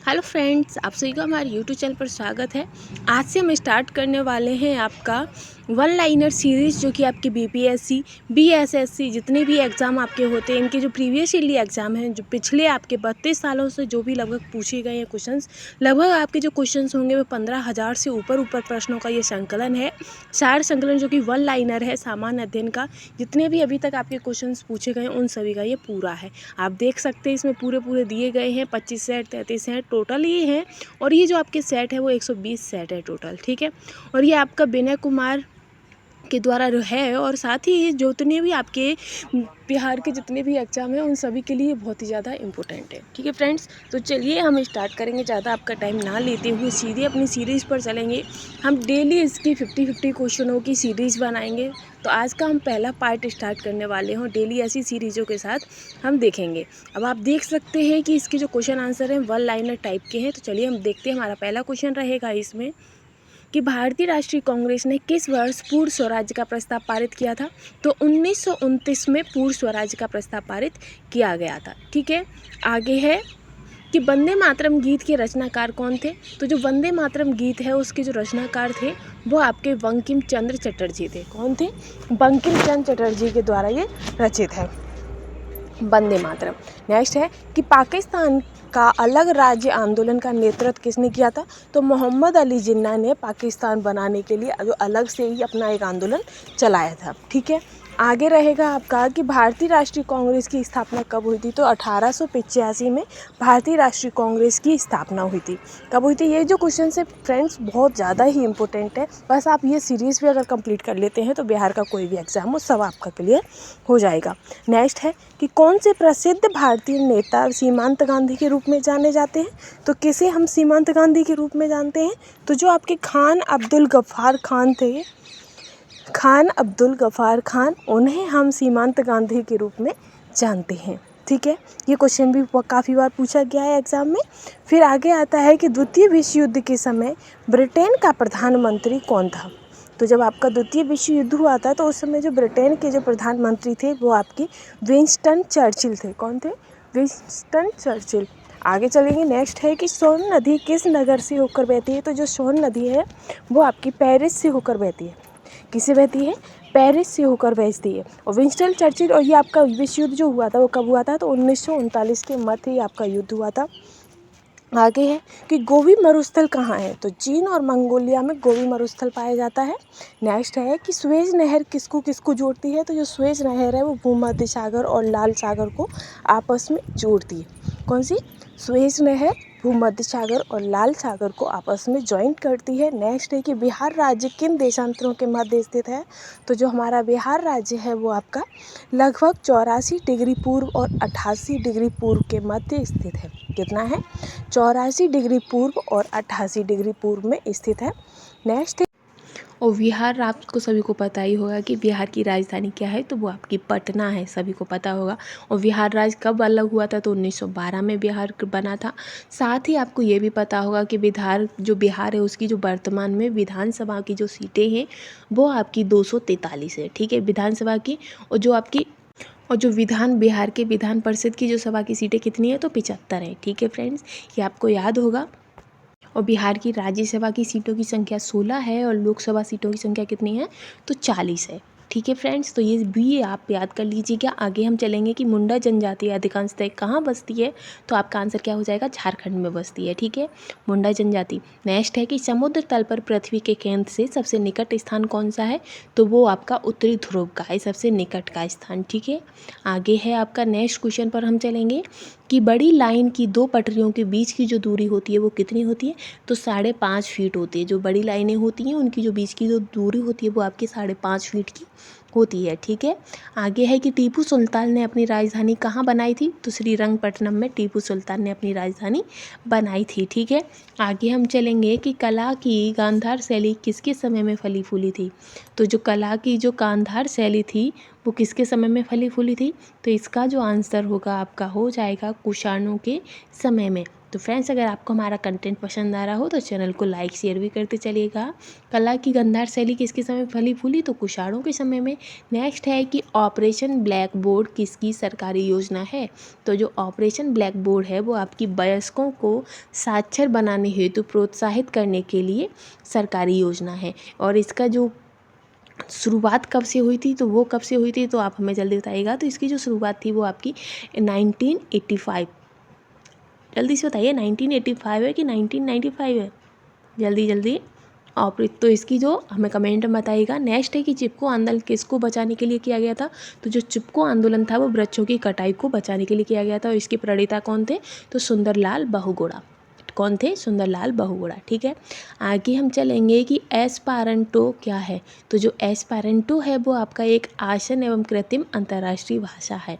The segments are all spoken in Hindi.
हेलो फ्रेंड्स, आप सभी का हमारे यूट्यूब चैनल पर स्वागत है। आज से हम स्टार्ट करने वाले हैं आपका वन लाइनर सीरीज़, जो कि आपके बीपीएससी, बीएसएससी जितने भी एग्ज़ाम आपके होते हैं, इनके जो प्रीवियस ईयरली एग्ज़ाम हैं, जो पिछले आपके 32 सालों से जो भी लगभग पूछे गए हैं क्वेश्चंस, लगभग आपके जो क्वेश्चंस होंगे वो 15,000 से ऊपर प्रश्नों का ये संकलन है। सार संकलन जो कि वन लाइनर है सामान्य अध्ययन का। जितने भी अभी तक आपके क्वेश्चंस पूछे गए हैं उन सभी का ये पूरा है। आप देख सकते हैं इसमें पूरे दिए गए हैं। 25 सेट 33 सेट टोटल ये हैं, और ये जो आपके सेट है वो 120 सेट है टोटल, ठीक है। और ये आपका विनय कुमार के द्वारा है, और साथ ही ये जितने भी आपके बिहार के जितने भी एग्ज़ाम हैं उन सभी के लिए बहुत ही ज़्यादा इम्पोर्टेंट है, ठीक है फ्रेंड्स। तो चलिए हम स्टार्ट करेंगे, ज़्यादा आपका टाइम ना लेते हुए सीधे अपनी सीरीज़ पर चलेंगे। हम डेली इसकी 50-50 क्वेश्चनों की सीरीज़ बनाएंगे। तो आज का हम पहला पार्ट स्टार्ट करने वाले हों, डेली ऐसी सीरीज़ों के साथ हम देखेंगे। अब आप देख सकते हैं कि इसके जो क्वेश्चन आंसर हैं वन लाइनर टाइप के हैं। तो चलिए हम देखते हैं। हमारा पहला क्वेश्चन रहेगा इसमें कि भारतीय राष्ट्रीय कांग्रेस ने किस वर्ष पूर्ण स्वराज्य का प्रस्ताव पारित किया था। तो 1929 में पूर्ण स्वराज्य का प्रस्ताव पारित किया गया था, ठीक है। आगे है कि वंदे मातरम गीत के रचनाकार कौन थे। तो जो वंदे मातरम गीत है उसके जो रचनाकार थे वो आपके बंकिम चंद्र चटर्जी थे। कौन थे? बंकिम चंद्र चटर्जी के द्वारा ये रचित है वंदे मातरम। नेक्स्ट है कि पाकिस्तान का अलग राज्य आंदोलन का नेतृत्व किसने किया था। तो मोहम्मद अली जिन्ना ने पाकिस्तान बनाने के लिए जो अलग से ही अपना एक आंदोलन चलाया था, ठीक है। आगे रहेगा आपका कि भारतीय राष्ट्रीय कांग्रेस की स्थापना कब हुई थी। तो 1885 में भारतीय राष्ट्रीय कांग्रेस की स्थापना हुई थी। कब हुई थी? ये जो क्वेश्चन है फ्रेंड्स बहुत ज़्यादा ही इंपॉर्टेंट है। बस आप ये सीरीज़ भी अगर कंप्लीट कर लेते हैं तो बिहार का कोई भी एग्जाम हो सब आपका क्लियर हो जाएगा। नेक्स्ट है कि कौन से प्रसिद्ध भारतीय नेता सीमांत गांधी के रूप में जाने जाते हैं। तो किसे हम सीमांत गांधी के रूप में जानते हैं? तो जो आपके खान अब्दुल गफ्फार खान थे, खान अब्दुल गफ्फार खान, उन्हें हम सीमांत गांधी के रूप में जानते हैं, ठीक है। ये क्वेश्चन भी काफ़ी बार पूछा गया है एग्जाम में। फिर आगे आता है कि द्वितीय विश्व युद्ध के समय ब्रिटेन का प्रधानमंत्री कौन था। तो जब आपका द्वितीय विश्व युद्ध हुआ था तो उस समय जो ब्रिटेन के जो प्रधानमंत्री थे वो आपके विंस्टन चर्चिल थे। कौन थे? Winston Churchill. आगे चलेंगे। नेक्स्ट है कि सोन नदी किस नगर से होकर बहती है। तो जो सोन नदी है वो आपकी पेरिस से होकर बहती है। किससे बहती है? पेरिस से होकर बहती है। और विंस्टन चर्चिल, और ये आपका विश्व युद्ध जो हुआ था वो कब हुआ था। तो 1939 के मध्य ही आपका युद्ध हुआ था। आगे है कि गोबी मरुस्थल कहाँ है। तो चीन और मंगोलिया में गोबी मरुस्थल पाया जाता है। नेक्स्ट है कि स्वेज नहर किसको किसको जोड़ती है। तो जो स्वेज नहर है वो भूमध्य सागर और लाल सागर को आपस में जोड़ती है। कौन सी? स्वेज नहर भूमध्य सागर और लाल सागर को आपस में जॉइंट करती है। नेक्स्ट है कि बिहार राज्य किन देशांतरों के मध्य स्थित है। तो जो हमारा बिहार राज्य है वो आपका लगभग 84 डिग्री पूर्व और 88 डिग्री पूर्व के मध्य स्थित है। कितना है? 84 डिग्री पूर्व और 88 डिग्री पूर्व में स्थित है। नेक्स्ट, और बिहार आपको सभी को पता ही होगा कि बिहार की राजधानी क्या है। तो वो आपकी पटना है, सभी को पता होगा। और बिहार राज्य कब अलग हुआ था। तो 1912 में बिहार बना था। साथ ही आपको ये भी पता होगा कि बिहार है उसकी जो वर्तमान में विधानसभा की जो सीटें हैं वो आपकी 243 है, ठीक है, विधानसभा की। और जो बिहार के विधान परिषद की जो सभा की सीटें कितनी है। तो 75 है, ठीक है फ्रेंड्स, ये आपको याद होगा। और बिहार की राज्यसभा की सीटों की संख्या 16 है और लोकसभा सीटों की संख्या कितनी है। तो 40 है, ठीक है फ्रेंड्स। तो ये भी आप याद कर लीजिएगा। आगे हम चलेंगे कि मुंडा जनजाति अधिकांशतः कहाँ बसती है। तो आपका आंसर क्या हो जाएगा? झारखंड में बसती है, ठीक है, मुंडा जनजाति। नेक्स्ट है कि समुद्र तल पर पृथ्वी के केंद्र से सबसे निकट स्थान कौन सा है। तो वो आपका उत्तरी ध्रुव का है, सबसे निकट का स्थान, ठीक है। आगे है आपका नेक्स्ट क्वेश्चन पर हम चलेंगे कि बड़ी लाइन की दो पटरियों के बीच की जो दूरी होती है वो कितनी होती है। तो 5.5 फीट होती है। जो बड़ी लाइनें होती हैं उनकी जो बीच की जो दूरी होती है वो आपकी 5.5 फीट की होती है, ठीक है। आगे है कि टीपू सुल्तान ने अपनी राजधानी कहाँ बनाई थी। तो श्रीरंगपट्टनम में टीपू सुल्तान ने अपनी राजधानी बनाई थी, ठीक है। आगे हम चलेंगे कि कला की गांधार शैली किसके समय में फली फूली थी। तो जो कला की जो गांधार शैली थी वो किसके समय में फली फूली थी। तो इसका जो आंसर होगा आपका हो जाएगा कुषाणों के समय में। तो फ्रेंड्स, अगर आपको हमारा कंटेंट पसंद आ रहा हो तो चैनल को लाइक शेयर भी करते चलिएगा। कला की गंधार शैली किसके समय फली फूली? तो कुषाणों के समय में। नेक्स्ट है कि ऑपरेशन ब्लैक बोर्ड किसकी सरकारी योजना है? तो जो ऑपरेशन ब्लैक बोर्ड है वो आपकी वयस्कों को साक्षर बनाने हेतु प्रोत्साहित करने के लिए सरकारी योजना है। और इसका जो शुरुआत कब से हुई थी, तो वो कब से हुई थी तो आप हमें जल्दी बताइएगा। तो इसकी जो शुरुआत थी वो आपकी 1985, जल्दी से बताइए 1985 है कि 1995 है, जल्दी जल्दी। और तो इसकी जो हमें कमेंट में बताइएगा। नेक्स्ट है कि चिपको आंदोलन किसको बचाने के लिए किया गया था? तो जो चिपको आंदोलन था वो वृक्षों की कटाई को बचाने के लिए किया गया था। और इसके प्रणेता कौन थे? तो सुंदरलाल बहुगुणा। कौन थे? सुंदरलाल बहुगुणा। ठीक है, आगे हम चलेंगे कि एस्पेरेंटो क्या है? तो जो एस्पेरेंटो है वो आपका एक आसन एवं कृत्रिम अंतर्राष्ट्रीय भाषा है।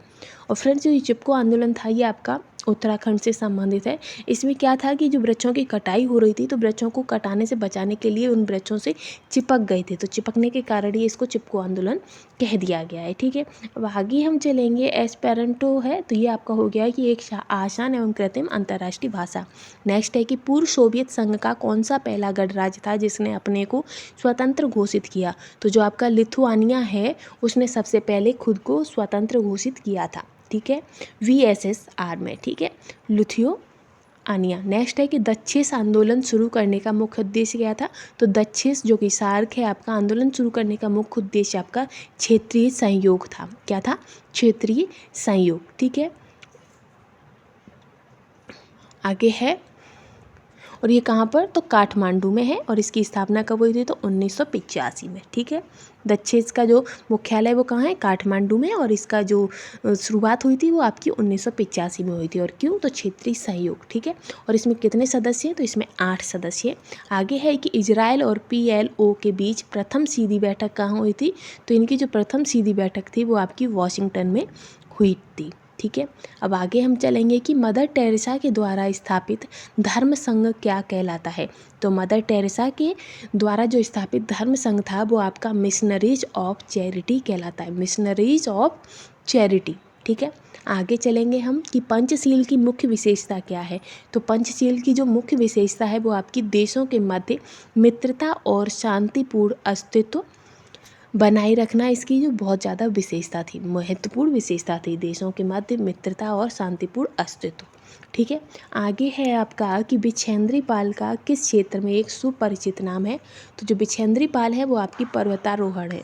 और फ्रेंड्स, जो ये चिपको आंदोलन था ये आपका उत्तराखंड से संबंधित है। इसमें क्या था कि जो वृक्षों की कटाई हो रही थी तो वृक्षों को कटाने से बचाने के लिए उन वृक्षों से चिपक गए थे, तो चिपकने के कारण ही इसको चिपको आंदोलन कह दिया गया है। ठीक है, अब आगे हम चलेंगे। एस्पेरेंटो है तो ये आपका हो गया कि एक आसान एवं कृत्रिम अंतर्राष्ट्रीय भाषा। नेक्स्ट है कि पूर्व सोवियत संघ का कौन सा पहला गणराज्य था जिसने अपने को स्वतंत्र घोषित किया? तो जो आपका लिथुआनिया है उसने सबसे पहले खुद को स्वतंत्र घोषित किया था। ठीक है, VSSR में। ठीक है, लिथुआनिया। नेक्स्ट है कि दक्षिण आंदोलन शुरू करने का मुख्य उद्देश्य क्या था? तो दक्षिण जो कि सार्क है आपका आंदोलन शुरू करने का मुख्य उद्देश्य आपका क्षेत्रीय सहयोग था। क्या था? क्षेत्रीय सहयोग। ठीक है, आगे है, और ये कहाँ पर? तो काठमांडू में है। और इसकी स्थापना कब हुई थी? तो 1985 में। ठीक है, दक्षिण का जो मुख्यालय वो कहाँ है? काठमांडू में। और इसका जो शुरुआत हुई थी वो आपकी 1985 में हुई थी। और क्यों? तो क्षेत्रीय सहयोग। ठीक है, और इसमें कितने सदस्य हैं? तो इसमें 8 सदस्य हैं। आगे है कि इजराइल और PLO के बीच प्रथम सीधी बैठक कहाँ हुई थी? तो इनकी जो प्रथम सीधी बैठक थी वो आपकी वॉशिंगटन में हुई थी। ठीक है, अब आगे हम चलेंगे कि मदर टेरेसा के द्वारा स्थापित धर्म संघ क्या कहलाता है? तो मदर टेरेसा के द्वारा जो स्थापित धर्म संघ था वो आपका मिशनरीज ऑफ चैरिटी कहलाता है। Missionaries of charity. ठीक है, आगे चलेंगे हम कि पंचशील की मुख्य विशेषता क्या है? तो पंचशील की जो मुख्य विशेषता है वो आपकी देशों के मध्य मित्रता और शांतिपूर्ण अस्तित्व बनाए रखना इसकी जो बहुत ज़्यादा विशेषता थी, महत्वपूर्ण विशेषता थी, देशों के मध्य मित्रता और शांतिपूर्ण अस्तित्व। ठीक है, आगे है आपका कि बिछेंद्री पाल का किस क्षेत्र में एक सुपरिचित नाम है? तो जो बिछेंद्री पाल है वो आपकी पर्वतारोहण है।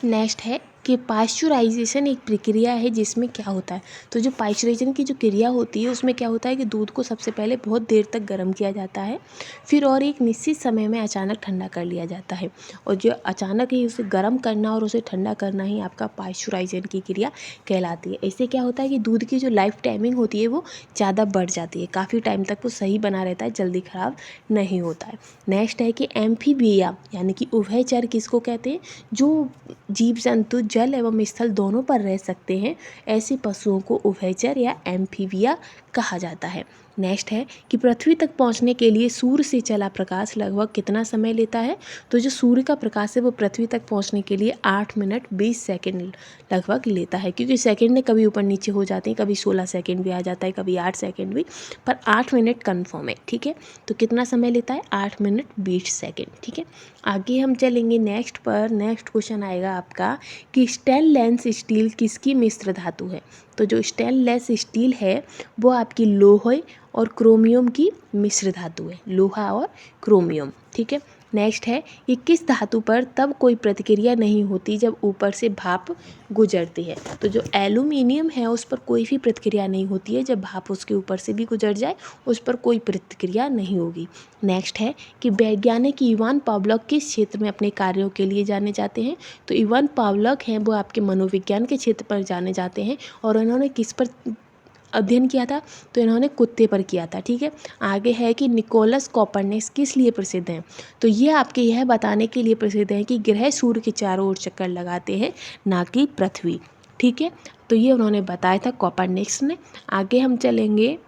नेक्स्ट है कि पाश्चराइजेशन एक प्रक्रिया है जिसमें क्या होता है? तो जो पाश्चराइजेशन की जो क्रिया होती है उसमें क्या होता है कि दूध को सबसे पहले बहुत देर तक गर्म किया जाता है, फिर और एक निश्चित समय में अचानक ठंडा कर लिया जाता है। और जो अचानक ही उसे गर्म करना और उसे ठंडा करना ही आपका पाश्चराइजेशन की क्रिया कहलाती है। इससे क्या होता है कि दूध की जो लाइफ टाइमिंग होती है वो ज़्यादा बढ़ जाती है, काफ़ी टाइम तक वो सही बना रहता है, जल्दी ख़राब नहीं होता है। नेक्स्ट है कि एम्फीबिया यानी कि उभयचर किसको कहते हैं? जो जीव जंतु जल एवं स्थल दोनों पर रह सकते हैं ऐसे पशुओं को उभयचर या एम्फीबिया कहा जाता है। नेक्स्ट है कि पृथ्वी तक पहुंचने के लिए सूर्य से चला प्रकाश लगभग कितना समय लेता है? तो जो सूर्य का प्रकाश है वो पृथ्वी तक पहुंचने के लिए 8 मिनट 20 सेकंड लगभग लेता है, क्योंकि सेकंड कभी ऊपर नीचे हो जाते हैं, कभी 16 सेकंड भी आ जाता है, कभी 8 सेकंड भी, पर 8 मिनट कन्फर्म है। ठीक है, तो कितना समय लेता है? 8 मिनट 20 सेकंड। ठीक है, आगे हम चलेंगे नेक्स्ट पर। नेक्स्ट क्वेश्चन आएगा आपका कि स्टेनलेस स्टील किसकी मिश्र धातु है? तो जो स्टेनलेस स्टील है वो आपकी लोहे और क्रोमियम की मिश्र धातु है, लोहा और क्रोमियम। ठीक है, नेक्स्ट है कि किस धातु पर तब कोई प्रतिक्रिया नहीं होती जब ऊपर से भाप गुजरती है? तो जो एल्यूमिनियम है उस पर कोई भी प्रतिक्रिया नहीं होती है, जब भाप उसके ऊपर से भी गुजर जाए उस पर कोई प्रतिक्रिया नहीं होगी। नेक्स्ट है कि वैज्ञानिक इवान पावलोव किस क्षेत्र में अपने कार्यों के लिए जाने जाते हैं? तो इवान पावलोव हैं वो आपके मनोविज्ञान के क्षेत्र पर जाने जाते हैं। और उन्होंने किस पर अध्ययन किया था? तो इन्होंने कुत्ते पर किया था। ठीक है, आगे है कि निकोलस कोपरनिकस किस लिए प्रसिद्ध हैं? तो ये आपके यह बताने के लिए प्रसिद्ध हैं कि ग्रह सूर्य के चारों ओर चक्कर लगाते हैं, ना कि पृथ्वी। ठीक है, तो ये उन्होंने बताया था कोपरनिकस ने। आगे हम चलेंगे,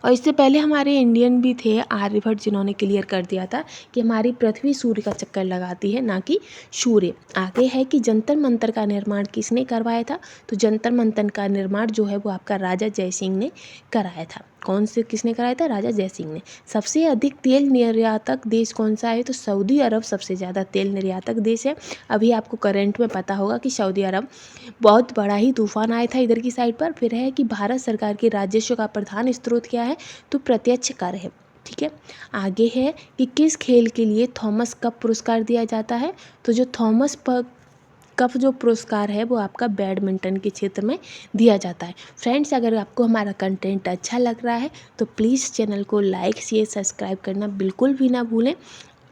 और इससे पहले हमारे इंडियन भी थे आर्यभट्ट, जिन्होंने क्लियर कर दिया था कि हमारी पृथ्वी सूर्य का चक्कर लगाती है, ना कि सूर्य। आगे है कि जंतर मंतर का निर्माण किसने करवाया था? तो जंतर मंतर का निर्माण जो है वो आपका राजा जयसिंह ने कराया था। कौन से किसने कराया था? राजा जयसिंह ने। सबसे अधिक तेल निर्यातक देश कौन सा है? तो सऊदी अरब सबसे ज़्यादा तेल निर्यातक देश है। अभी आपको करंट में पता होगा कि सऊदी अरब बहुत बड़ा ही तूफान आया था इधर की साइड पर। फिर है कि भारत सरकार के राजस्व का प्रधान स्रोत क्या है? तो प्रत्यक्ष कर है। ठीक है, आगे है कि किस खेल के लिए थॉमस कप पुरस्कार दिया जाता है? तो जो थॉमस कप जो पुरस्कार है वो आपका बैडमिंटन के क्षेत्र में दिया जाता है। फ्रेंड्स, अगर आपको हमारा कंटेंट अच्छा लग रहा है तो प्लीज़ चैनल को लाइक शेयर सब्सक्राइब करना बिल्कुल भी ना भूलें।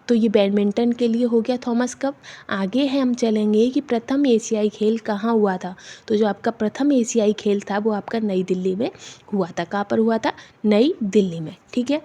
तो ये बैडमिंटन के लिए हो गया थॉमस कप। आगे है हम चलेंगे कि प्रथम एशियाई खेल कहाँ हुआ था? तो जो आपका प्रथम एशियाई खेल था वो आपका नई दिल्ली में हुआ था। कहाँ पर हुआ था? नई दिल्ली में। ठीक है,